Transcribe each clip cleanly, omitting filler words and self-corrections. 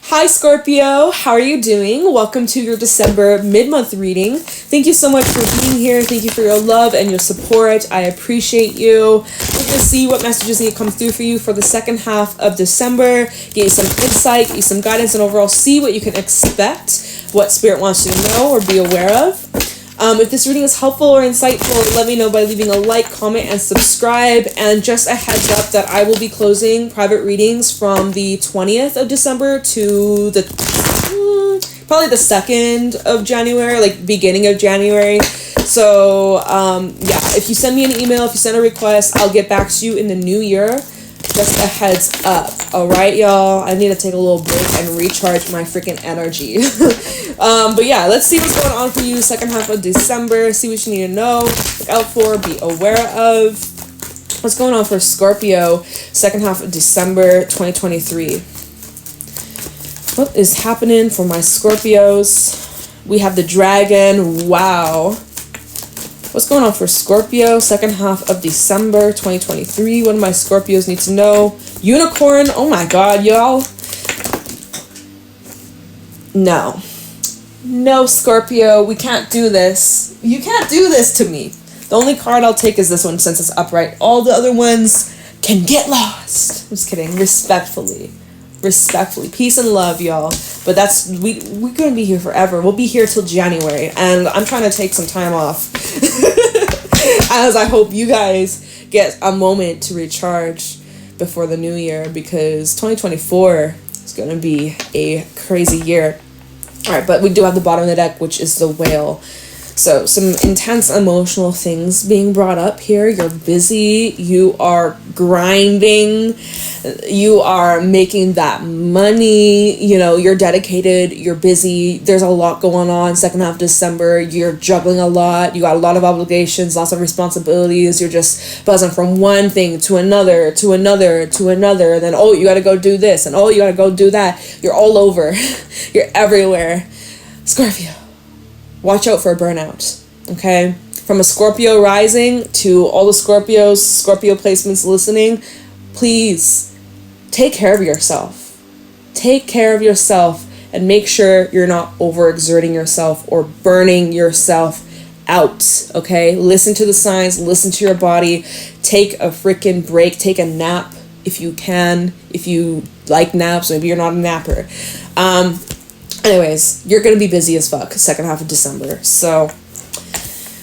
Hi Scorpio, how are you doing? Welcome to your December mid-month reading. Thank you so much for being here. Thank you for your love and your support. I appreciate you. We're going to see what messages need to come through for you for the second half of December. Get you some insight, get you some guidance, and overall see what you can expect, what Spirit wants you to know or be aware of. If this reading is helpful or insightful, let me know by leaving a like, comment, and subscribe. And just a heads up that I will be closing private readings from the 20th of December to the probably the 2nd of January, like beginning of January. So yeah, if you send me an email, if you send a request, I'll get back to you in the new year. Just a heads up. All right, y'all. I need to take a little break and recharge my freaking energy. But yeah, let's see what's going on for you second half of December. See what you need to know, look out for, be aware of. What's going on for Scorpio second half of December 2023? What is happening for my Scorpios? We have the dragon. Wow. What's going on for Scorpio second half of December 2023? What do my Scorpios need to know? Unicorn. Oh my god, y'all. No, Scorpio, we can't do this. You can't do this to me. The only card I'll take is this one since it's upright. All the other ones can get lost. I'm just kidding. Respectfully. Peace and love, y'all. But we're gonna be here forever. We'll be here till January, and I'm trying to take some time off as I hope you guys get a moment to recharge before the new year, because 2024 is gonna be a crazy year. All right, but we do have the bottom of the deck, which is the whale. So some intense emotional things being brought up here. You're busy. You are grinding. You are making that money. You know, you're dedicated. You're busy. There's a lot going on. Second half of December, you're juggling a lot. You got a lot of obligations, lots of responsibilities. You're just buzzing from one thing to another, to another, to another. And then, oh, you got to go do this. And oh, you got to go do that. You're all over. You're everywhere. Scorpio. Watch out for a burnout, okay? From a Scorpio rising to all the Scorpios, Scorpio placements listening, please take care of yourself. Take care of yourself and make sure you're not overexerting yourself or burning yourself out, okay? Listen to the signs, listen to your body, take a freaking break, take a nap if you can, if you like naps, maybe you're not a napper. Anyways, you're going to be busy as fuck second half of December. So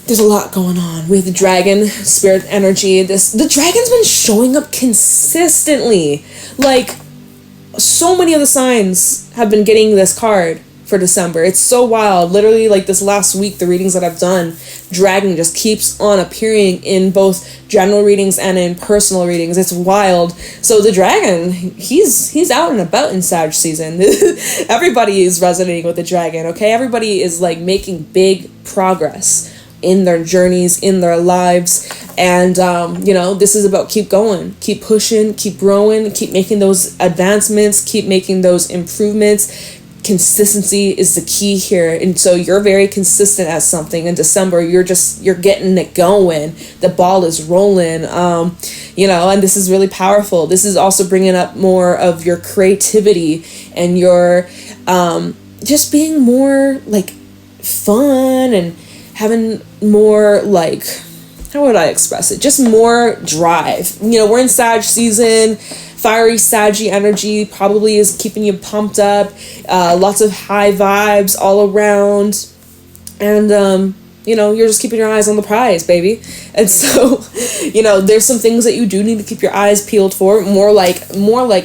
there's a lot going on with the dragon, spirit energy. The dragon's been showing up consistently. Like, so many of the signs have been getting this card for December. It's so wild. Literally, like this last week, the readings that I've done, dragon just keeps on appearing in both general readings and in personal readings. It's wild. So the dragon, he's out and about in Sag season. Everybody is resonating with the dragon, okay? Everybody is like making big progress in their journeys, in their lives. And, you know, this is about keep going, keep pushing, keep growing, keep making those advancements, keep making those improvements. Consistency is the key here. And so you're very consistent at something. In December, you're getting it going. The ball is rolling, you know, and this is really powerful. This is also bringing up more of your creativity and your just being more like fun and having more like, how would I express it? Just more drive. You know, we're in Sag season. Fiery, saggy energy probably is keeping you pumped up. Lots of high vibes all around. And, you know, you're just keeping your eyes on the prize, baby. And so, you know, there's some things that you do need to keep your eyes peeled for. More like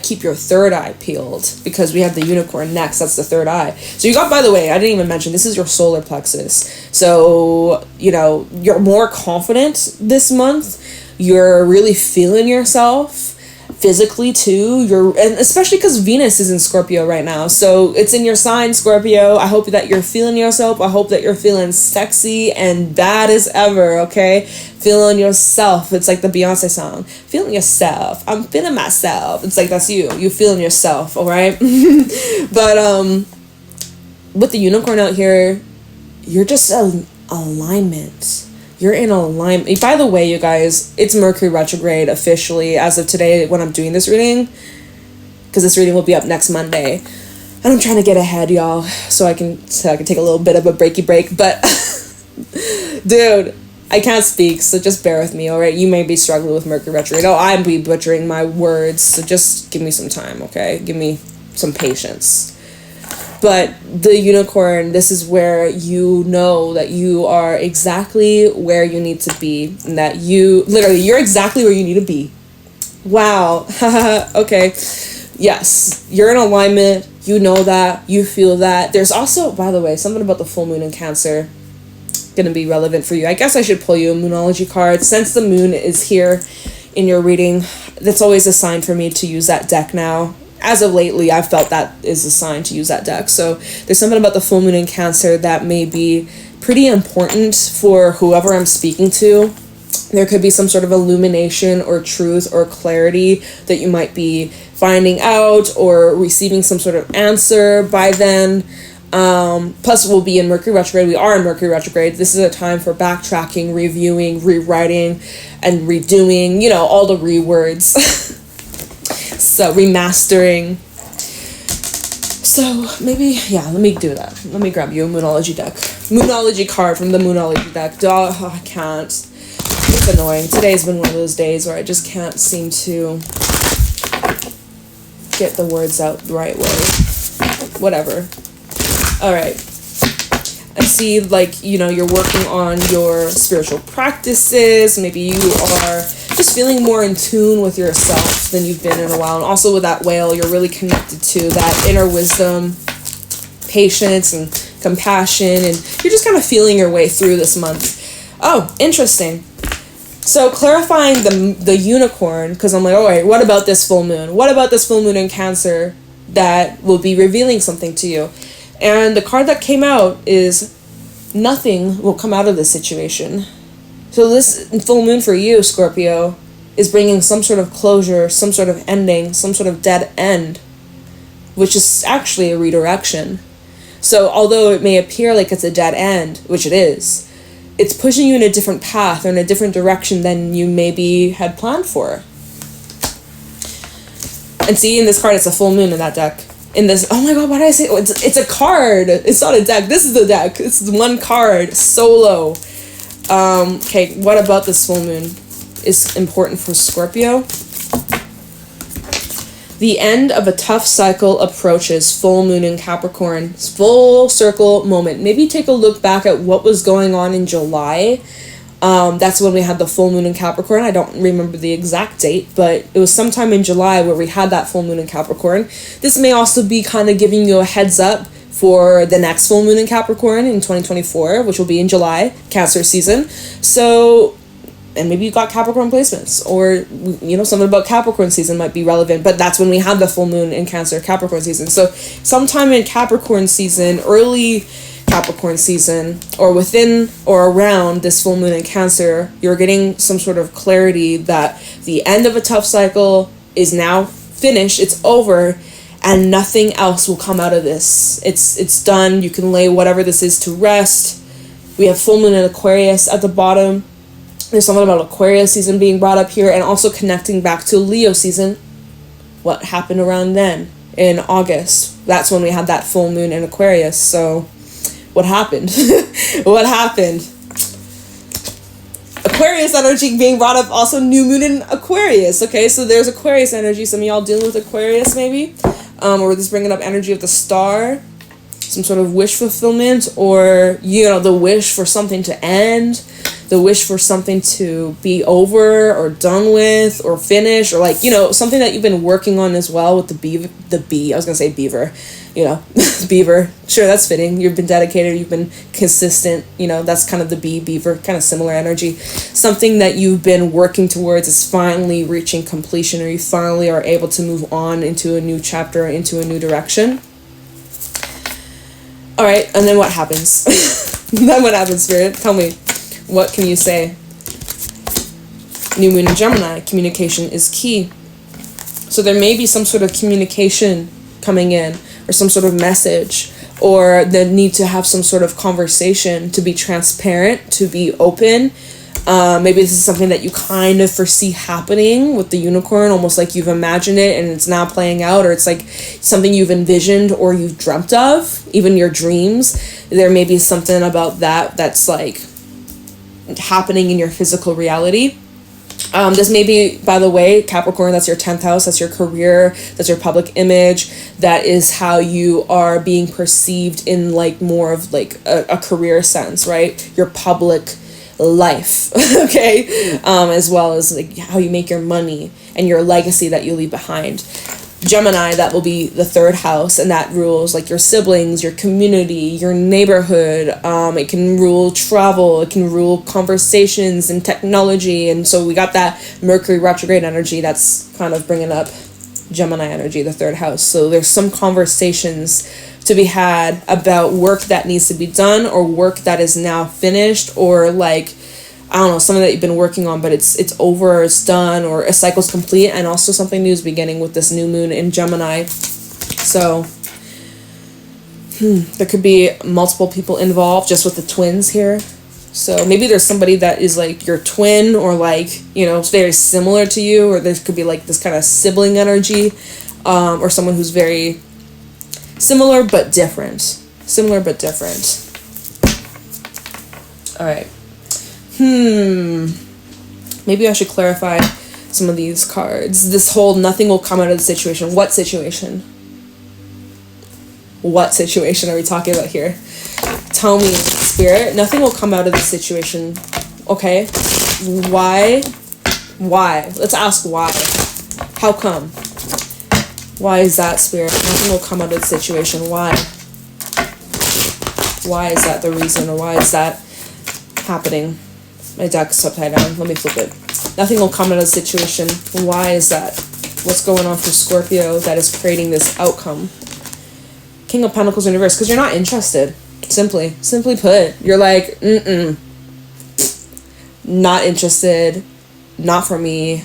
keep your third eye peeled, because we have the unicorn next. That's the third eye. So you got, by the way, I didn't even mention, this is your solar plexus. So, you know, you're more confident this month. You're really feeling yourself. Physically too, and especially because Venus is in Scorpio right now, so it's in your sign, Scorpio. I hope that you're feeling yourself. I hope that you're feeling sexy and bad as ever, okay? Feeling yourself. It's like the Beyonce song, feeling yourself. I'm feeling myself. It's like, that's you feeling yourself, all right? But with the unicorn out here, you're just alignment. You're in alignment. By the way, you guys, it's Mercury retrograde officially as of today when I'm doing this reading, because this reading will be up next Monday. And I'm trying to get ahead, y'all, so I can take a little bit of a breaky break. But, dude, I can't speak, so just bear with me, all right? You may be struggling with Mercury retrograde. Oh, I'm be butchering my words, so just give me some time, okay? Give me some patience. But the unicorn, this is where you know that you are exactly where you need to be, and that you're exactly where you need to be. Wow. Okay. Yes, you're in alignment. You know that. You feel that. There's also, by the way, something about the full moon in Cancer going to be relevant for you. I guess I should pull you a Moonology card. Since the moon is here in your reading, that's always a sign for me to use that deck now. As of lately, I've felt that is a sign to use that deck. So there's something about the full moon in Cancer that may be pretty important for whoever I'm speaking to. There could be some sort of illumination or truth or clarity that you might be finding out or receiving some sort of answer by then. Plus we'll be in Mercury retrograde. We are in Mercury retrograde. This is a time for backtracking, reviewing, rewriting, and redoing, all the rewords. So remastering. So maybe, let me do that. Let me grab you a Moonology deck. Moonology card from the Moonology deck. I can't. It's annoying. Today's been one of those days where I just can't seem to get the words out the right way. Whatever. Alright. I see, you're working on your spiritual practices. Maybe you are just feeling more in tune with yourself than you've been in a while. And also with that whale, you're really connected to that inner wisdom, patience, and compassion. And you're just kind of feeling your way through this month. Oh, interesting. So clarifying the unicorn, because I'm like, all right, what about this full moon? What about this full moon in Cancer that will be revealing something to you? And the card that came out is nothing will come out of this situation. So this full moon for you, Scorpio, is bringing some sort of closure, some sort of ending, some sort of dead end, which is actually a redirection. So although it may appear like it's a dead end, which it is, it's pushing you in a different path or in a different direction than you maybe had planned for. And see, in this card, it's a full moon in that deck. In this, oh my god, why did I say, it's a card. It's not a deck. This is the deck. It's one card, solo. Okay, what about this full moon is important for Scorpio? The end of a tough cycle approaches. Full moon in Capricorn. Full circle moment. Maybe take a look back at what was going on in July. That's when we had the full moon in Capricorn. I don't remember the exact date, but it was sometime in July where we had that full moon in Capricorn. This may also be kind of giving you a heads up for the next full moon in Capricorn in 2024, which will be in July, Cancer season. So, and maybe you got Capricorn placements, or something about Capricorn season might be relevant, but that's when we had the full moon in Cancer, Capricorn season. So sometime in Capricorn season, early Capricorn season, or within or around this full moon in Cancer, you're getting some sort of clarity that the end of a tough cycle is now finished, it's over, and nothing else will come out of this. It's done. You can lay whatever this is to rest. We have full moon in Aquarius at the bottom. There's something about Aquarius season being brought up here, and also connecting back to Leo season. What happened around then in August? That's when we had that full moon in Aquarius. So what happened? What happened? Aquarius energy being brought up, also new moon in Aquarius. Okay, so there's Aquarius energy. Some of y'all dealing with Aquarius maybe, or this bringing up energy of the star, some sort of wish fulfillment, or the wish for something to end, the wish for something to be over or done with or finish, or something that you've been working on as well with the bee. I was gonna say beaver. Beaver. Sure, that's fitting. You've been dedicated, you've been consistent, that's kind of the beaver, kind of similar energy. Something that you've been working towards is finally reaching completion, or you finally are able to move on into a new chapter, into a new direction. All right, and then what happens? Then what happens, Spirit? Tell me. What can you say? New moon in Gemini. Communication is key. So there may be some sort of communication coming in, or some sort of message, or the need to have some sort of conversation, to be transparent, to be open, Maybe this is something that you kind of foresee happening with the unicorn, almost like you've imagined it and it's now playing out, or it's like something you've envisioned or you've dreamt of, even your dreams. There may be something about that that's like happening in your physical reality. This may be, by the way, Capricorn, that's your 10th house, that's your career, that's your public image, that is how you are being perceived in like more of like a career sense, right? Your public life, okay? As well as like how you make your money and your legacy that you leave behind. Gemini, that will be the 3rd house, and that rules like your siblings, your community, your neighborhood. It can rule travel, it can rule conversations and technology, and so we got that Mercury retrograde energy that's kind of bringing up Gemini energy, the 3rd house. So there's some conversations to be had about work that needs to be done, or work that is now finished, or like, I don't know, something that you've been working on, but it's over, or it's done, or a cycle's complete, and also something new is beginning with this new moon in Gemini. So, there could be multiple people involved just with the twins here. So maybe there's somebody that is like your twin, or like, you know, very similar to you, or there could be like this kind of sibling energy, or someone who's very similar but different. Similar but different. All right. Maybe I should clarify some of these cards. This whole nothing will come out of the situation. What situation? What situation are we talking about here? Tell me, Spirit. Nothing will come out of the situation. Okay? Why? Why? Let's ask why. How come? Why is that, Spirit? Nothing will come out of the situation. Why? Why is that the reason, or why is that happening? My deck's upside down. Let me flip it. Nothing will come out of the situation. Why is that? What's going on for Scorpio that is creating this outcome? King of Pentacles in reverse. Because you're not interested. Simply put. You're like, not interested. Not for me.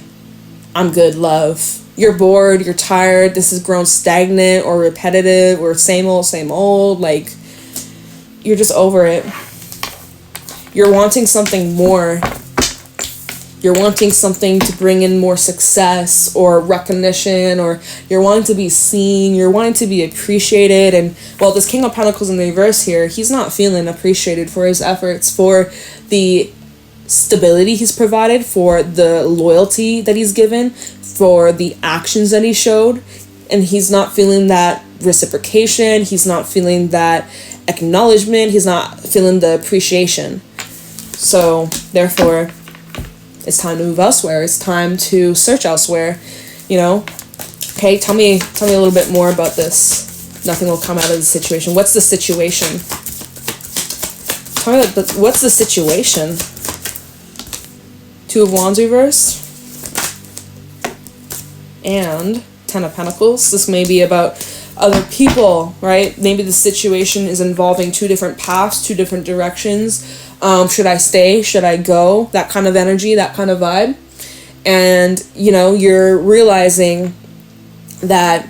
I'm good, love. You're bored. You're tired. This has grown stagnant or repetitive or same old. Like, you're just over it. You're wanting something more. You're wanting something to bring in more success or recognition, or you're wanting to be seen. You're wanting to be appreciated. And, well, this King of Pentacles in the reverse here, he's not feeling appreciated for his efforts, for the stability he's provided, for the loyalty that he's given, for the actions that he showed. And he's not feeling that reciprocation. He's not feeling that acknowledgement. He's not feeling the appreciation. So, therefore, it's time to move elsewhere. It's time to search elsewhere, you know? Okay, tell me a little bit more about this. Nothing will come out of the situation. What's the situation? Tell me what's the situation? 2 of Wands reverse. And 10 of Pentacles. This may be about other people, right? Maybe the situation is involving 2 different paths, 2 different directions. Should I stay? Should I go? That kind of energy, that kind of vibe. And, you know, you're realizing that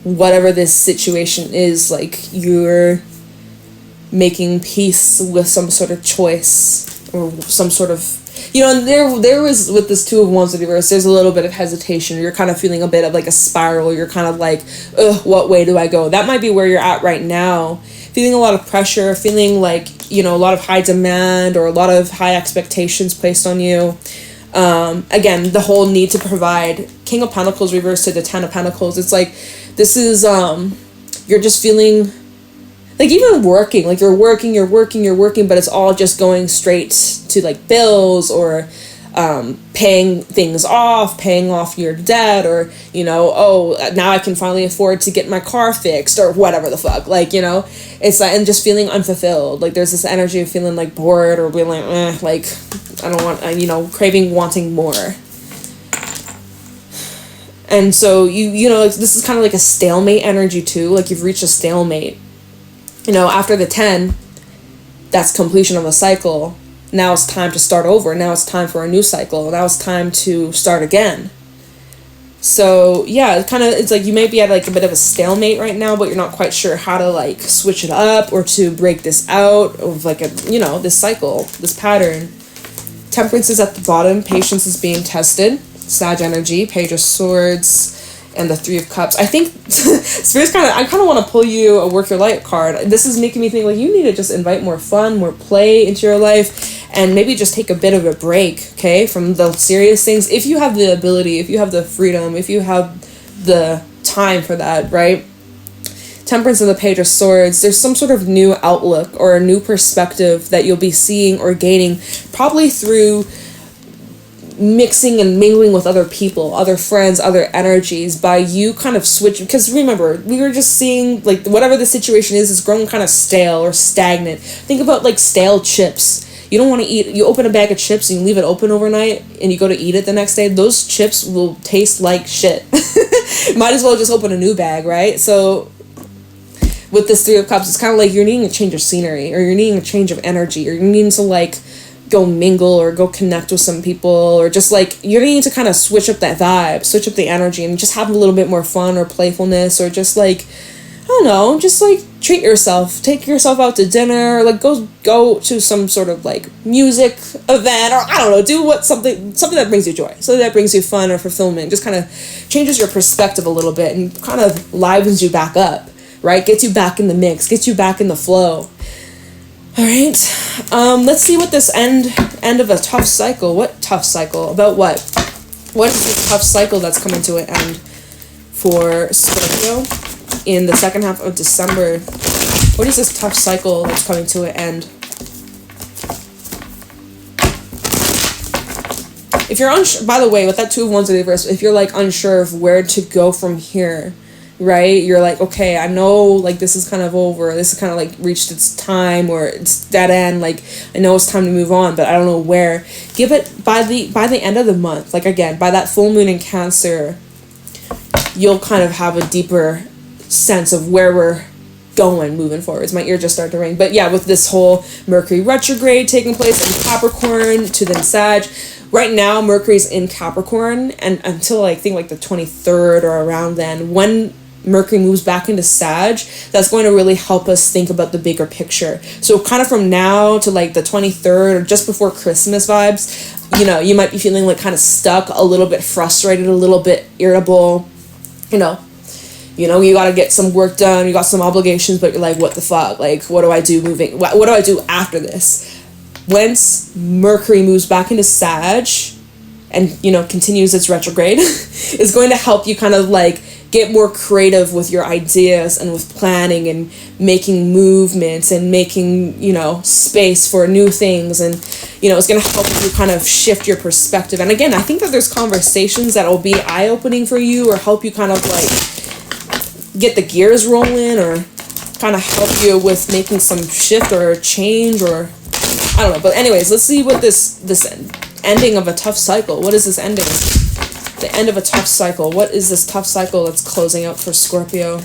whatever this situation is, like, you're making peace with some sort of choice, or some sort of, you know, and there was, with this 2 of Wands in reverse, there's a little bit of hesitation. You're kind of feeling a bit of like a spiral. You're kind of like, what way do I go? That might be where you're at right now. Feeling a lot of pressure, feeling like, you know, a lot of high demand, or a lot of high expectations placed on you. Again, the whole need to provide. King of Pentacles reversed to the 10 of Pentacles. It's like, this is, you're just feeling, like, even working, like you're working, but it's all just going straight to like bills, or paying things off, paying off your debt, or, you know, oh, now I can finally afford to get my car fixed, or whatever the fuck, like, you know, it's like, and just feeling unfulfilled. Like, there's this energy of feeling like bored, or being like, like, I don't want, you know, craving, wanting more. And so you know, this is kind of like a stalemate energy too. Like, you've reached a stalemate, you know, after the 10, that's completion of a cycle. Now it's time to start over. Now it's time for a new cycle. Now it's time to start again. So, yeah, it's like you may be at like a bit of a stalemate right now, but you're not quite sure how to like switch it up, or to break this out of like a, you know, this cycle, this pattern. Temperance is at the bottom. Patience is being tested. Sag energy, Page of Swords, and the Three of Cups. I think Spirit's I kind of want to pull you a Work Your Light card. This is making me think like you need to just invite more fun, more play into your life, and maybe just take a bit of a break, okay, from the serious things. If you have the ability, if you have the freedom, if you have the time for that, right? Temperance and the Page of Swords, there's some sort of new outlook or a new perspective that you'll be seeing or gaining, probably through mixing and mingling with other people, other friends, other energies, by you kind of switching. Because remember, we were just seeing like whatever the situation is grown kind of stale or stagnant. Think about like stale chips. You don't want to eat, you open a bag of chips and you leave it open overnight and you go to eat it the next day, those chips will taste like shit. Might as well just open a new bag, right? So with this Three of Cups, it's kind of like you're needing a change of scenery, or you're needing a change of energy, or you're needing to like go mingle or go connect with some people, or just like you're needing to kind of switch up that vibe, switch up the energy, and just have a little bit more fun or playfulness, or just like, I don't know, just like treat yourself, take yourself out to dinner, or like go to some sort of like music event, or I don't know, do something that brings you joy, something that brings you fun or fulfillment, just kind of changes your perspective a little bit and kind of livens you back up, right? Gets you back in the mix, gets you back in the flow. All right, let's see what this end of a tough cycle. What tough cycle? About what? What is this tough cycle that's coming to an end for Scorpio in the second half of December? What is this tough cycle that's coming to an end? If you're unsure, by the way, with that Two of Wands in reverse, if you're like unsure of where to go from here, right? You're like, okay, I know like this is kind of over. This is kind of like reached its time, or it's dead end. Like I know it's time to move on, but I don't know where. Give it by the end of the month. Like again, by that full moon in Cancer, you'll kind of have a deeper sense of where we're going moving forwards. My ear just started to ring. But yeah, with this whole Mercury retrograde taking place in Capricorn to then Sag. Right now, Mercury's in Capricorn, and until I think like the 23rd or around then, when Mercury moves back into Sag, that's going to really help us think about the bigger picture. So kind of from now to like the 23rd or just before Christmas vibes, you know, you might be feeling like kind of stuck, a little bit frustrated, a little bit irritable, you know, you got to get some work done, you got some obligations, but you're like, what the fuck? Like, what do I do what do I do after this? Once Mercury moves back into Sag and, continues its retrograde, is going to help you kind of like get more creative with your ideas and with planning and making movements and making, space for new things. And, it's going to help you kind of shift your perspective. And again, I think that there's conversations that will be eye-opening for you or help you kind of like get the gears rolling or kind of help you with making some shift or change or I don't know. But anyways, let's see what this ending of a tough cycle. What is this ending? The end of a tough cycle. What is this tough cycle that's closing out for Scorpio?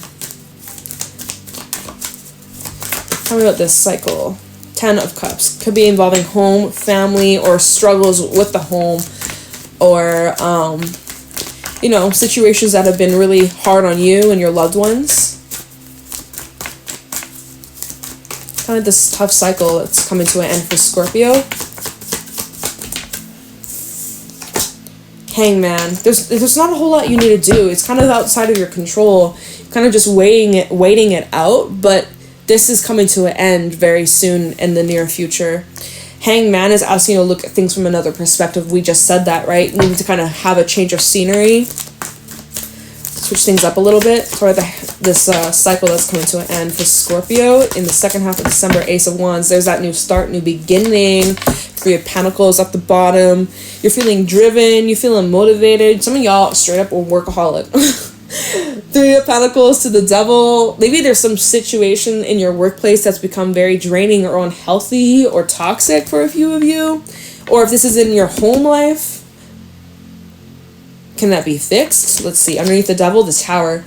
Tell me about this cycle. 10 of Cups. Could be involving home, family, or struggles with the home, or, situations that have been really hard on you and your loved ones. Kind of this tough cycle that's coming to an end for Scorpio. Hangman. There's not a whole lot you need to do. It's kind of outside of your control. Kind of just waiting it out, but this is coming to an end very soon in the near future. Hangman is asking you to look at things from another perspective. We just said that, right? You need to kind of have a change of scenery. Switch things up a little bit for this cycle that's coming to an end for Scorpio in the second half of December. Ace of Wands. There's that new start, new beginning. Three of Pentacles at the bottom. You're feeling driven. You're feeling motivated. Some of y'all straight up are workaholic. Three of Pentacles to the Devil. Maybe there's some situation in your workplace that's become very draining or unhealthy or toxic for a few of you. Or if this is in your home life, can that be fixed? Let's see. Underneath the Devil, the Tower.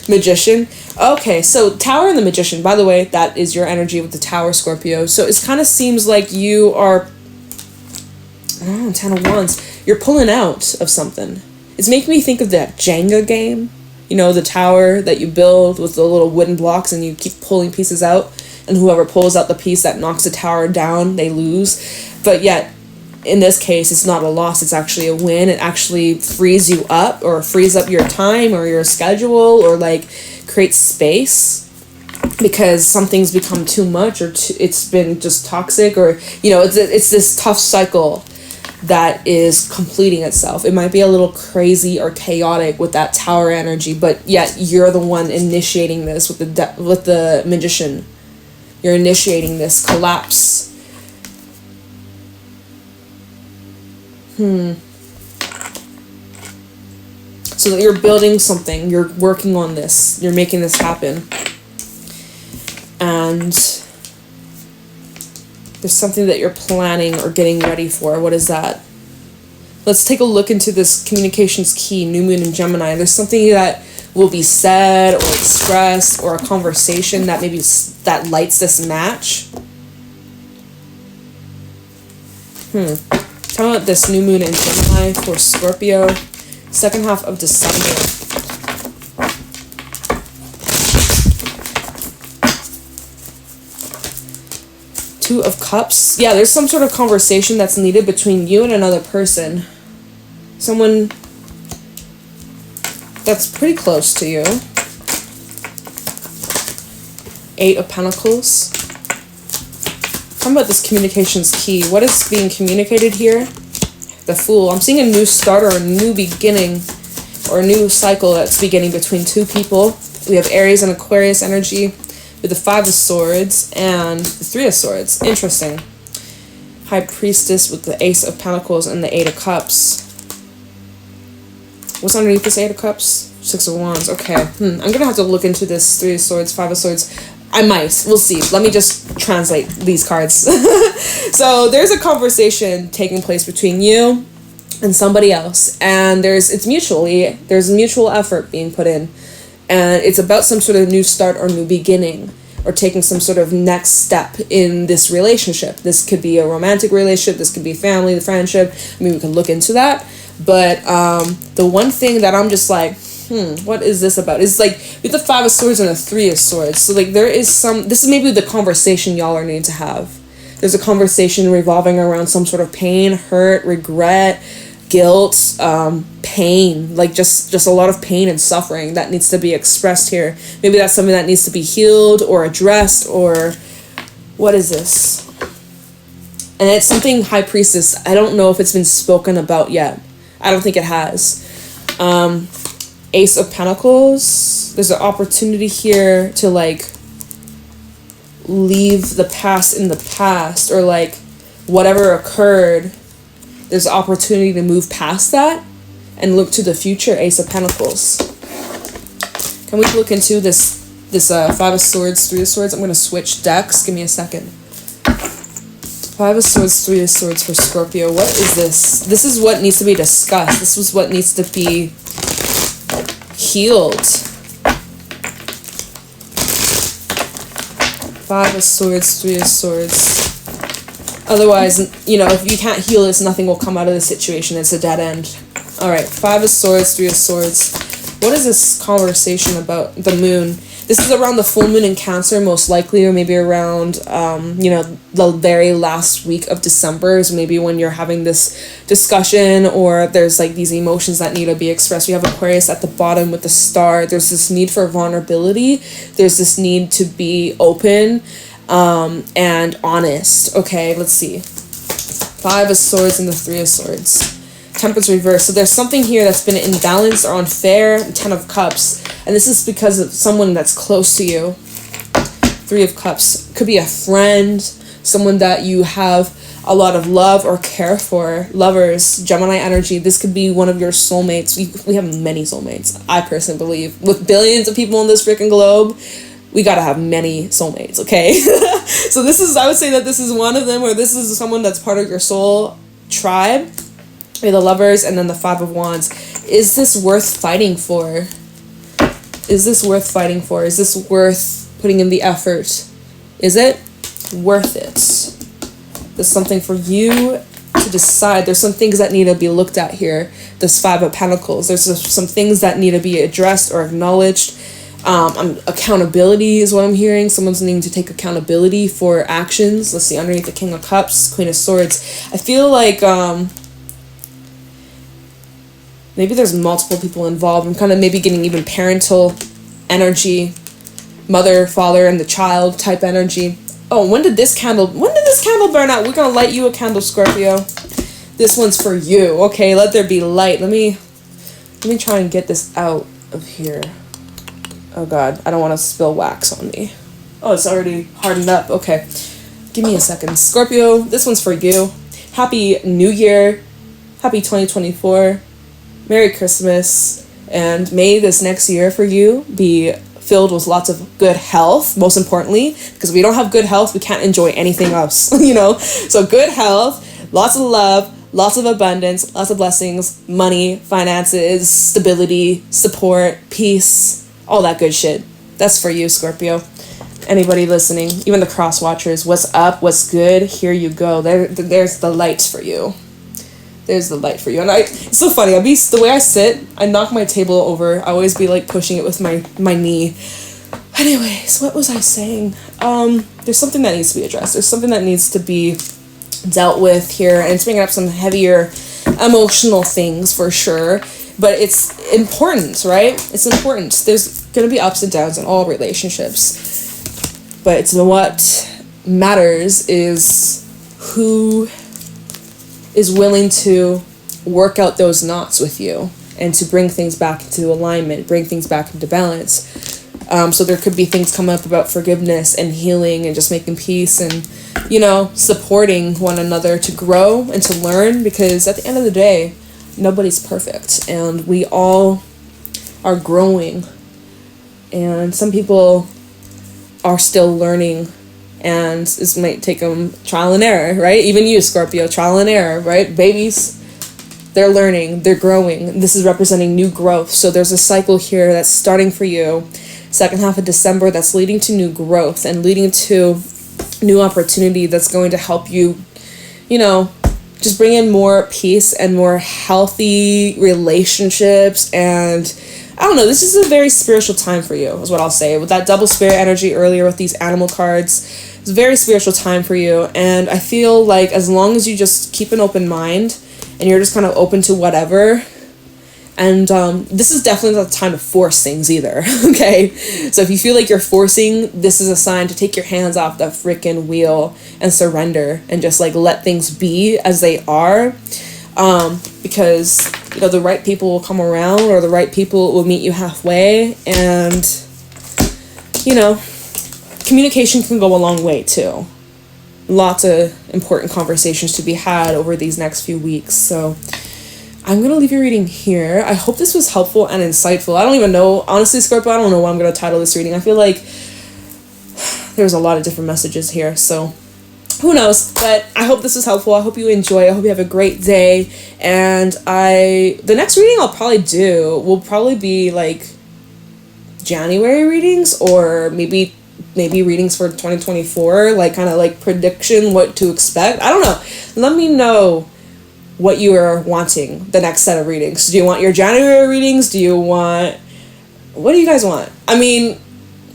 Magician. Okay, so Tower and the Magician. By the way, that is your energy with the Tower, Scorpio. So it kind of seems like you are... 10 of Wands. You're pulling out of something. It's making me think of that Jenga game. The tower that you build with the little wooden blocks and you keep pulling pieces out. and whoever pulls out the piece that knocks the tower down, they lose. But yet, in this case, it's not a loss, it's actually a win. It actually frees you up, or frees up your time or your schedule, or like creates space because something's become too much, or it's been just toxic, or you know, it's this tough cycle that is completing itself. It might be a little crazy or chaotic with that tower energy, but yet you're the one initiating this with the magician. You're initiating this collapse. So that you're building something, you're working on this, you're making this happen. And there's something that you're planning or getting ready for. What is that? Let's take a look into this communications key, New Moon in Gemini. There's something that will be said or expressed, or a conversation that maybe that lights this match. Talking about this New Moon in Gemini for Scorpio, second half of December. Two of Cups. Yeah, there's some sort of conversation that's needed between you and another person. Someone that's pretty close to you. Eight of Pentacles. Talking about this communications key. What is being communicated here? The Fool. I'm seeing a new start, or a new beginning, or a new cycle that's beginning between two people. We have Aries and Aquarius energy, with the Five of Swords and the Three of Swords. Interesting. High Priestess with the Ace of Pentacles and the Eight of Cups. What's underneath this Eight of Cups? Six of Wands. Okay. I'm gonna have to look into this Three of Swords, Five of Swords. I might. We'll see. Let me just translate these cards. So there's a conversation taking place between you and somebody else, and there's a mutual effort being put in. And it's about some sort of new start or new beginning, or taking some sort of next step in this relationship. This could be a romantic relationship. This could be family, the friendship. I mean, we can look into that. But the one thing that I'm just like, what is this about? It's like with the Five of Swords and the Three of Swords. So like this is maybe the conversation y'all are needing to have. There's a conversation revolving around some sort of pain, hurt, regret, guilt, pain, like just a lot of pain and suffering that needs to be expressed here. Maybe that's something that needs to be healed or addressed, or what is this? And it's something High Priestess. I don't know if it's been spoken about yet. I don't think it has. Ace of Pentacles. There's an opportunity here to like leave the past in the past, or like whatever occurred. There's an opportunity to move past that and look to the future. Ace of Pentacles. Can we look into this Five of Swords, Three of Swords? I'm going to switch decks. Give me a second. Five of Swords, Three of Swords for Scorpio. What is this? This is what needs to be discussed. This is what needs to be healed. Five of Swords, Three of Swords. Otherwise, you know, if you can't heal this, nothing will come out of the situation. It's a dead end. Alright, Five of Swords, Three of Swords. What is this conversation about the moon? This is around the full moon in Cancer, most likely, or maybe around, the very last week of December is maybe when you're having this discussion, or there's like these emotions that need to be expressed. We have Aquarius at the bottom with the star. There's this need for vulnerability. There's this need to be open and honest. Okay, let's see. Five of Swords and the Three of Swords. Temperance reverse. So there's something here that's been imbalanced or unfair. Ten of Cups. And this is because of someone that's close to you. Three of Cups. Could be a friend. Someone that you have a lot of love or care for. Lovers. Gemini energy. This could be one of your soulmates. We have many soulmates. I personally believe. With billions of people on this freaking globe, we gotta have many soulmates, okay? So I would say that this is one of them, or this is someone that's part of your soul tribe. Or the Lovers, and then the Five of Wands. Is this worth fighting for? Is this worth fighting for? Is this worth putting in the effort? Is it worth it? There's something for you to decide. There's some things that need to be looked at here. This Five of Pentacles. There's some things that need to be addressed or acknowledged. Accountability is what I'm hearing. Someone's needing to take accountability for actions. Let's see, underneath the King of Cups, Queen of Swords. I feel like maybe there's multiple people involved. I'm kind of maybe getting even parental energy, mother, father, and the child type energy. Oh, when did this candle burn out? We're gonna light you a candle, Scorpio. This one's for you. Okay, let there be light. Let me try and get this out of here. Oh god, I don't want to spill wax on me. Oh, it's already hardened up. Okay, give me a second. Scorpio, this one's for you. Happy New Year. Happy 2024. Merry Christmas. And may this next year for you be filled with lots of good health, most importantly, because if we don't have good health, we can't enjoy anything else, you know? So good health, lots of love, lots of abundance, lots of blessings, money, finances, stability, support, peace, all that good shit. That's for you, Scorpio. Anybody listening, even the cross watchers, what's up, what's good, here you go. There's the light for you. There's the light for you. And it's so funny, the way I sit, I knock my table over. I always be like pushing it with my knee. Anyways, what was I saying? There's something that needs to be addressed. There's something that needs to be dealt with here, and it's bringing up some heavier emotional things for sure. But it's important, right? It's important. There's going to be ups and downs in all relationships. But it's what matters is who is willing to work out those knots with you and to bring things back into alignment, bring things back into balance. So there could be things come up about forgiveness and healing and just making peace and, you know, supporting one another to grow and to learn, because at the end of the day, nobody's perfect and we all are growing, and some people are still learning, and this might take them trial and error, right? Even you, Scorpio, trial and error, right? Babies, they're learning, they're growing. This is representing new growth. So there's a cycle here that's starting for you, second half of December, that's leading to new growth and leading to new opportunity that's going to help you, you know, just bring in more peace and more healthy relationships. And I don't know, this is a very spiritual time for you, is what I'll say. With that double spirit energy earlier with these animal cards, it's a very spiritual time for you. And I feel like as long as you just keep an open mind and you're just kind of open to whatever, and this is definitely not the time to force things either, okay? So if you feel like you're forcing, this is a sign to take your hands off the freaking wheel and surrender and just like let things be as they are, because, you know, the right people will come around, or the right people will meet you halfway, and, you know, communication can go a long way too. Lots of important conversations to be had over these next few weeks. So I'm going to leave your reading here. I hope this was helpful and insightful. I don't even know, honestly, Scorpio, I don't know what I'm going to title this reading. I feel like there's a lot of different messages here, so who knows? But I hope this was helpful. I hope you enjoy. I hope you have a great day. And the next reading I'll probably do will probably be like January readings, or maybe readings for 2024, like kind of like prediction, what to expect. I don't know. Let me know what you are wanting the next set of readings. Do you want your January readings? What do you guys want? I mean,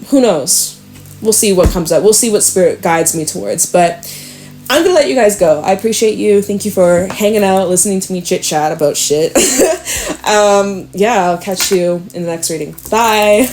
who knows? We'll see what comes up. We'll see what spirit guides me towards. But I'm going to let you guys go. I appreciate you. Thank you for hanging out, listening to me chit-chat about shit. Yeah, I'll catch you in the next reading. Bye!